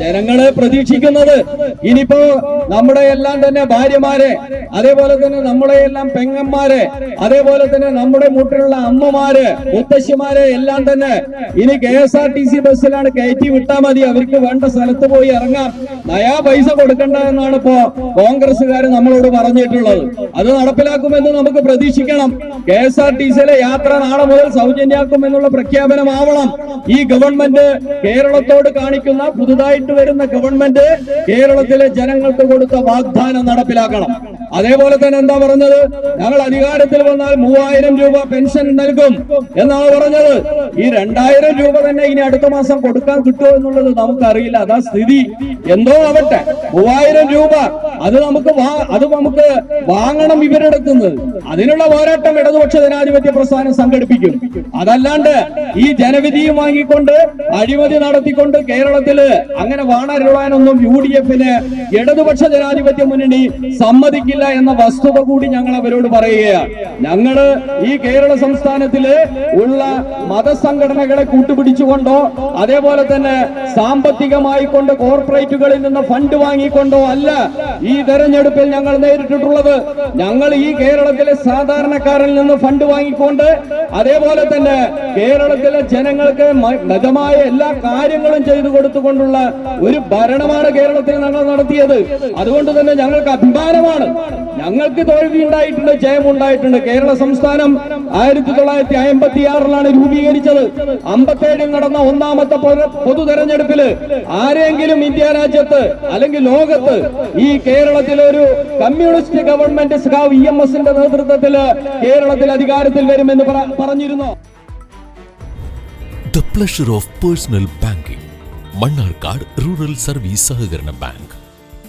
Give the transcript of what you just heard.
ജനങ്ങളെ പ്രതീക്ഷിക്കുന്നത് ഇനിയിപ്പോ നമ്മുടെ എല്ലാം തന്നെ ഭാര്യമാരെ, അതേപോലെ തന്നെ നമ്മുടെ എല്ലാം പെങ്ങന്മാരെ, അതേപോലെ തന്നെ നമ്മുടെ മുട്ടിലുള്ള അമ്മമാര്, മുത്തശ്ശിമാരെ എല്ലാം തന്നെ ഇനി KSRTC ബസ്സിലാണ് കയറ്റി വിട്ടാൽ മതി, അവർക്ക് വേണ്ട സ്ഥലത്ത് പോയി ഇറങ്ങാം, നയാ പൈസ കൊടുക്കണ്ട എന്നാണ് ഇപ്പോ കോൺഗ്രസ്സുകാർ നമ്മളോട് പറഞ്ഞിട്ടുള്ളത്. അത് നടപ്പിലാക്കുമെന്ന് നമുക്ക് പ്രതീക്ഷിക്കണം. KSRTCയിലെ യാത്ര നാളെ മുതൽ സൗജന്യമാക്കും എന്നുള്ള പ്രഖ്യാപനമാവണം. ഈ ഗവൺമെന്റ് കേരളത്തോട് കാണിക്കുന്ന, പുതുതായിട്ട് വരുന്ന ഗവൺമെന്റ് കേരളത്തിലെ ജനങ്ങൾക്ക് കൊടുത്ത വാഗ്ദാനം നടപ്പിലാക്കണം. അതേപോലെ തന്നെ എന്താ പറഞ്ഞത്, ഞങ്ങൾ അധികാരത്തിൽ വന്നാൽ 3000 രൂപ പെൻഷൻ നൽകും എന്നാണ് പറഞ്ഞത്. ഈ 2000 രൂപ തന്നെ ഇനി അടുത്ത മാസം കൊടുക്കാൻ കിട്ടുമോ എന്നുള്ളത് നമുക്കറിയില്ല. അതാ സ്ഥിതി. എന്തോ ആവട്ടെ, 3000 രൂപ അത് നമുക്ക് വാങ്ങണം ഇവരുടെ അടുത്തുനിന്ന്. അതിനുള്ള പോരാട്ടം ഇടതുപക്ഷ ജനാധിപത്യ പ്രസ്ഥാനം സംഘടിപ്പിക്കും. അതല്ലാണ്ട് ഈ ജനവിധിയും വാങ്ങിക്കൊണ്ട് അഴിമതി നടത്തിക്കൊണ്ട് കേരളത്തില് അങ്ങനെ വാണരുളാനൊന്നും UDF-ന് ഇടതുപക്ഷ ജനാധിപത്യ മുന്നണി സമ്മതിക്കില്ല എന്ന വസ്തുത കൂടി ഞങ്ങൾ അവരോട് പറയുകയാണ്. ഞങ്ങള് ഈ കേരള സംസ്ഥാനത്തില് ഉള്ള മതസംഘടനകളെ കൂട്ടുപിടിച്ചുകൊണ്ടോ അതേപോലെ തന്നെ സാമ്പത്തികമായി കൊണ്ട് കോർപ്പറേറ്റുകളിൽ നിന്ന് ഫണ്ട് വാങ്ങിക്കൊണ്ടോ അല്ല ഈ തെരഞ്ഞെടുപ്പിൽ ഞങ്ങൾ നേരിട്ടിട്ടുള്ളത്. ഞങ്ങൾ ഈ കേരളത്തിലെ സാധാരണക്കാരിൽ നിന്ന് ഫണ്ട് വാങ്ങിക്കൊണ്ട് അതേപോലെ തന്നെ കേരളത്തിലെ ജനങ്ങൾക്ക് മിതമായ എല്ലാ കാര്യങ്ങളും ചെയ്തു കൊടുത്തുകൊണ്ടുള്ള ഒരു ഭരണമാണ് കേരളത്തിൽ ഞങ്ങൾ നടത്തിയത്. അതുകൊണ്ട് തന്നെ ഞങ്ങൾക്ക് അഭിമാനമാണ്. ഞങ്ങൾക്ക് തോൽവി ഉണ്ടായിട്ടുണ്ട്, ജയമുണ്ടായിട്ടുണ്ട്. കേരള സംസ്ഥാനം 1956 രൂപീകരിച്ചത്. 57 നടന്ന ഒന്നാമത്തെ പൊതു തെരഞ്ഞെടുപ്പില് ആരെങ്കിലും ഇന്ത്യ രാജ്യത്ത് അല്ലെങ്കിൽ ലോകത്ത് ഈ കേരളത്തിലെ ഒരു കമ്മ്യൂണിസ്റ്റ് ഗവൺമെന്റ് EMSന്റെ നേതൃത്വത്തില് കേരളത്തിൽ അധികാരത്തിൽ വരുമെന്ന് പറഞ്ഞിരുന്നു. The pleasure of personal banking. Mannarkkad rural service സഹകരണ ബാങ്ക്.